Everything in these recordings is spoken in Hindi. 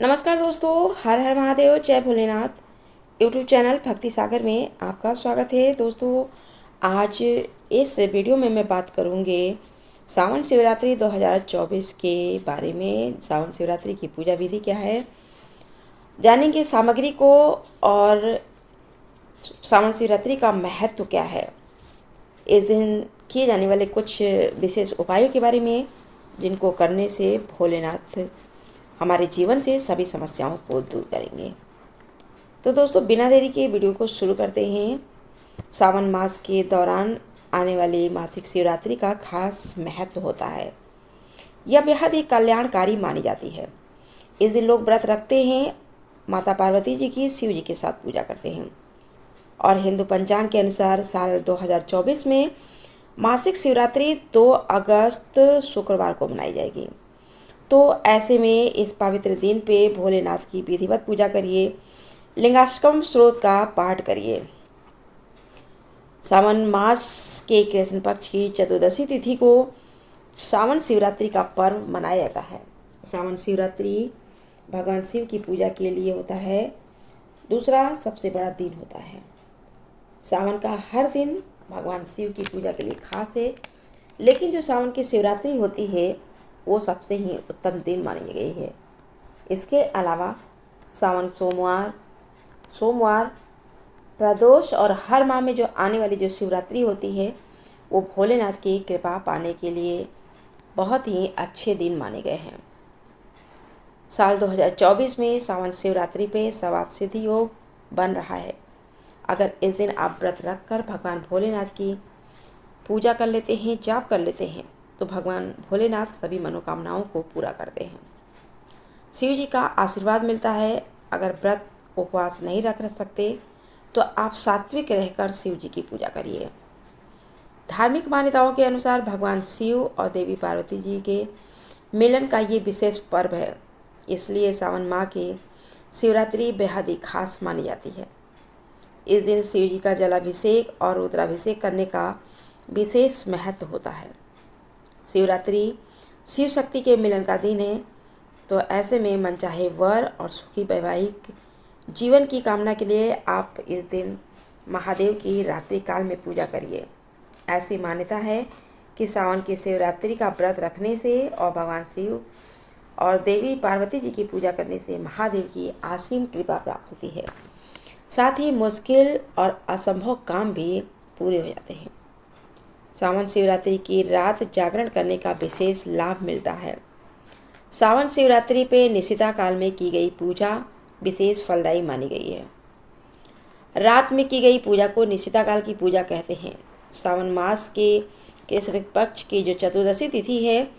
नमस्कार दोस्तों, हर हर महादेव, जय भोलेनाथ। यूट्यूब चैनल भक्ति सागर में आपका स्वागत है। दोस्तों, आज इस वीडियो में मैं बात करूँगी सावन शिवरात्रि 2024 के बारे में। सावन शिवरात्रि की पूजा विधि क्या है, जानेंगे सामग्री को, और सावन शिवरात्रि का महत्व क्या है, इस दिन किए जाने वाले कुछ विशेष उपायों के बारे में, जिनको करने से भोलेनाथ हमारे जीवन से सभी समस्याओं को दूर करेंगे। तो दोस्तों, बिना देरी के वीडियो को शुरू करते हैं। सावन मास के दौरान आने वाली मासिक शिवरात्रि का खास महत्व होता है। यह बेहद ही कल्याणकारी मानी जाती है। इस दिन लोग व्रत रखते हैं, माता पार्वती जी की शिव जी के साथ पूजा करते हैं, और हिंदू पंचांग के अनुसार साल 2024 में मासिक शिवरात्रि 2 अगस्त शुक्रवार को मनाई जाएगी। तो ऐसे में इस पवित्र दिन पे भोलेनाथ की विधिवत पूजा करिए, लिंगाष्टकम स्रोत का पाठ करिए। सावन मास के कृष्ण पक्ष की चतुर्दशी तिथि को सावन शिवरात्रि का पर्व मनाया जाता है। सावन शिवरात्रि भगवान शिव की पूजा के लिए होता है, दूसरा सबसे बड़ा दिन होता है। सावन का हर दिन भगवान शिव की पूजा के लिए खास है, लेकिन जो सावन की शिवरात्रि होती है वो सबसे ही उत्तम दिन मानी गई है। इसके अलावा सावन सोमवार, प्रदोष और हर माह में जो आने वाली जो शिवरात्रि होती है वो भोलेनाथ की कृपा पाने के लिए बहुत ही अच्छे दिन माने गए हैं। साल 2024 में सावन शिवरात्रि पे सवाद सिद्धि योग बन रहा है। अगर इस दिन आप व्रत रख कर भगवान भोलेनाथ की पूजा कर लेते हैं, जाप कर लेते हैं, तो भगवान भोलेनाथ सभी मनोकामनाओं को पूरा करते हैं। शिव जी का आशीर्वाद मिलता है। अगर व्रत उपवास नहीं रख सकते तो आप सात्विक रहकर शिव जी की पूजा करिए। धार्मिक मान्यताओं के अनुसार भगवान शिव और देवी पार्वती जी के मिलन का ये विशेष पर्व है, इसलिए सावन माह की शिवरात्रि बेहद ही खास मानी जाती है। इस दिन शिव जी का जलाभिषेक और रुद्राभिषेक करने का विशेष महत्व होता है। शिवरात्रि शिव शक्ति के मिलन का दिन है, तो ऐसे में मनचाहे वर और सुखी वैवाहिक जीवन की कामना के लिए आप इस दिन महादेव की रात्रि काल में पूजा करिए। ऐसी मान्यता है कि सावन की शिवरात्रि का व्रत रखने से और भगवान शिव और देवी पार्वती जी की पूजा करने से महादेव की असीम कृपा प्राप्त होती है। साथ ही मुश्किल और असंभव काम भी पूरे हो जाते हैं। सावन शिवरात्रि की रात जागरण करने का विशेष लाभ मिलता है। सावन शिवरात्रि पे निशिता काल में की गई पूजा विशेष फलदायी मानी गई है। रात में की गई पूजा को निशिता काल की पूजा कहते हैं। सावन मास के कृष्ण पक्ष की जो चतुर्दशी तिथि है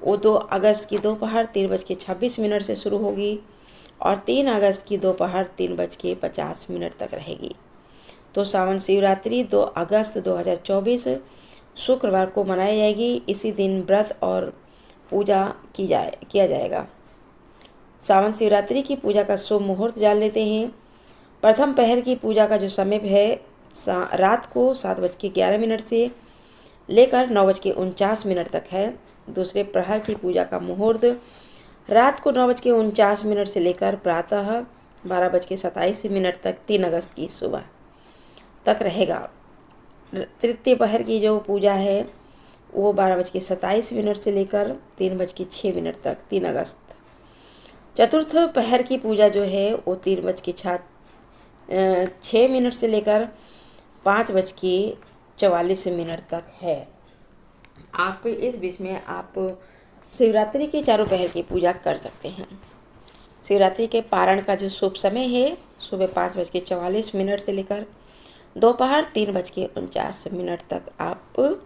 वो 2 अगस्त की दोपहर 3:26 से शुरू होगी और 3 अगस्त की दोपहर 3:50 तक रहेगी। तो सावन शिवरात्रि 2 अगस्त 2024 शुक्रवार को मनाई जाएगी। इसी दिन व्रत और पूजा किया जाएगा। सावन शिवरात्रि की पूजा का शुभ मुहूर्त जान लेते हैं। प्रथम पहर की पूजा का जो समय है रात को 7:11 से लेकर 9:49 तक है। दूसरे प्रहर की पूजा का मुहूर्त रात को 9:49 से लेकर प्रातः 12:27 तक 3 अगस्त की सुबह तक रहेगा। तृतीय पहर की जो पूजा है वो 12:27 से लेकर 3:06 तक 3 अगस्त। चतुर्थ पहर की पूजा जो है वो 3:06 से लेकर 5:44 तक है। आप इस बीच में आप शिवरात्रि के चारों पहर की पूजा कर सकते हैं। शिवरात्रि के पारण का जो शुभ समय है सुबह 5:44 से लेकर दोपहर 3:49 तक आप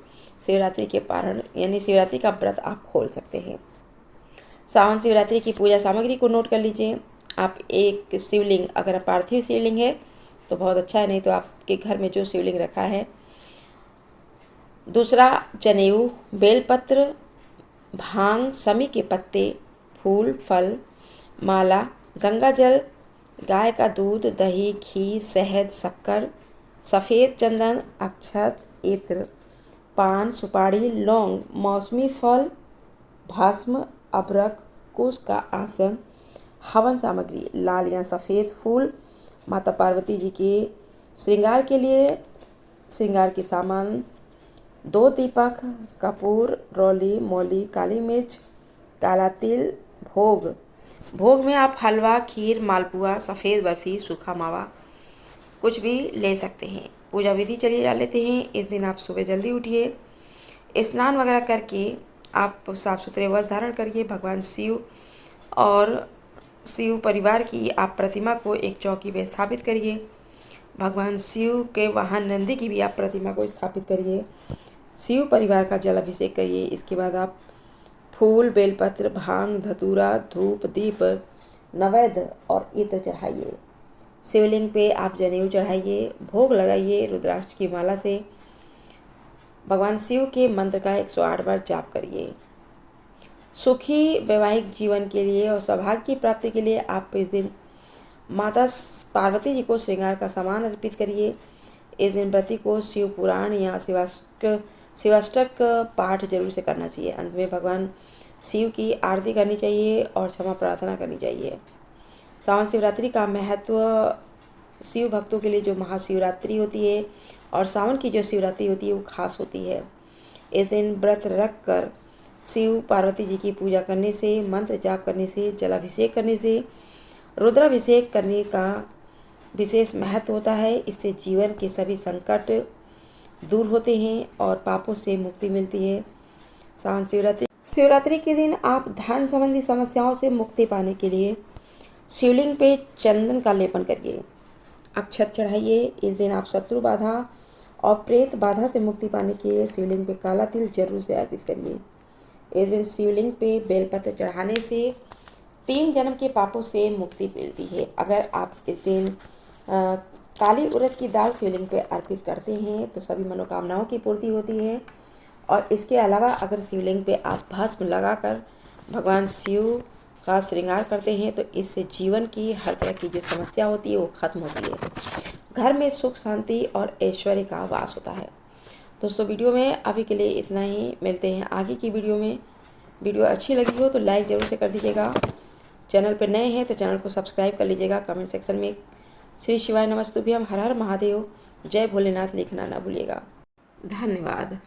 शिवरात्रि के पारण यानी शिवरात्रि का व्रत आप खोल सकते हैं। सावन शिवरात्रि की पूजा सामग्री को नोट कर लीजिए। आप एक शिवलिंग, अगर पार्थिव शिवलिंग है तो बहुत अच्छा है, नहीं तो आपके घर में जो शिवलिंग रखा है। दूसरा, जनेऊ, बेलपत्र, भांग, समी के पत्ते, फूल, फल, माला, गंगा जल, गाय का दूध, दही, घी, शहद, शक्कर, सफ़ेद चंदन, अक्षत, इत्र, पान, सुपारी, लौंग, मौसमी फल, भस्म, अबरक, कुश का आसन, हवन सामग्री लाल या सफ़ेद फूल। माता पार्वती जी के श्रृंगार के लिए श्रृंगार के सामान 2 दीपक, कपूर, रौली, मौली, काली मिर्च, काला तिल। भोग में आप हलवा, खीर, मालपुआ, सफ़ेद बर्फ़ी, सूखा मावा कुछ भी ले सकते हैं। पूजा विधि चलिए जान लेते हैं। इस दिन आप सुबह जल्दी उठिए, स्नान वगैरह करके आप साफ़ सुथरे वस्त्र धारण करिए। भगवान शिव और शिव परिवार की आप प्रतिमा को एक चौकी पे स्थापित करिए। भगवान शिव के वाहन नंदी की भी आप प्रतिमा को स्थापित करिए। शिव परिवार का जल अभिषेक करिए। इसके बाद आप फूल, बेलपत्र, भांग, धतूरा, धूप, दीप, नैवेद्य और इत्र चढ़ाइए। शिवलिंग पे आप जनेऊ चढ़ाइए, भोग लगाइए। रुद्राक्ष की माला से भगवान शिव के मंत्र का 108 बार जाप करिए। सुखी वैवाहिक जीवन के लिए और सौभाग्य की प्राप्ति के लिए आप इस दिन माता पार्वती जी को श्रृंगार का सामान अर्पित करिए। इस दिन व्रती को शिव पुराण या शिवाष्टक पाठ जरूर से करना चाहिए। अंत में भगवान शिव की आरती करनी चाहिए और क्षमा प्रार्थना करनी चाहिए। सावन शिवरात्रि का महत्व शिव भक्तों के लिए जो महाशिवरात्रि होती है और सावन की जो शिवरात्रि होती है वो खास होती है। इस दिन व्रत रख कर शिव पार्वती जी की पूजा करने से, मंत्र जाप करने से, जलाभिषेक करने से, रुद्राभिषेक करने का विशेष महत्व होता है। इससे जीवन के सभी संकट दूर होते हैं और पापों से मुक्ति मिलती है। सावन शिवरात्रि के दिन आप धन संबंधी समस्याओं से मुक्ति पाने के लिए शिवलिंग पे चंदन का लेपन करिए, अक्षत चढ़ाइए। इस दिन आप शत्रु बाधा और प्रेत बाधा से मुक्ति पाने के लिए शिवलिंग पे काला तिल जरूर से अर्पित करिए। इस दिन शिवलिंग पे बेलपत्र चढ़ाने से 3 जन्म के पापों से मुक्ति मिलती है। अगर आप इस दिन काली उड़द की दाल शिवलिंग पे अर्पित करते हैं तो सभी मनोकामनाओं की पूर्ति होती है। और इसके अलावा अगर शिवलिंग पे आप भस्म लगाकर भगवान शिव का श्रृंगार करते हैं तो इससे जीवन की हर तरह की जो समस्या होती है वो खत्म होती है। घर में सुख, शांति और ऐश्वर्य का वास होता है। दोस्तों, वीडियो में अभी के लिए इतना ही। मिलते हैं आगे की वीडियो में। वीडियो अच्छी लगी हो तो लाइक ज़रूर से कर दीजिएगा। चैनल पर नए हैं तो चैनल को सब्सक्राइब कर लीजिएगा। कमेंट सेक्शन में श्री शिवाय नमस्तुभ्यम, हर हर महादेव, जय भोलेनाथ लिखना ना भूलिएगा। धन्यवाद।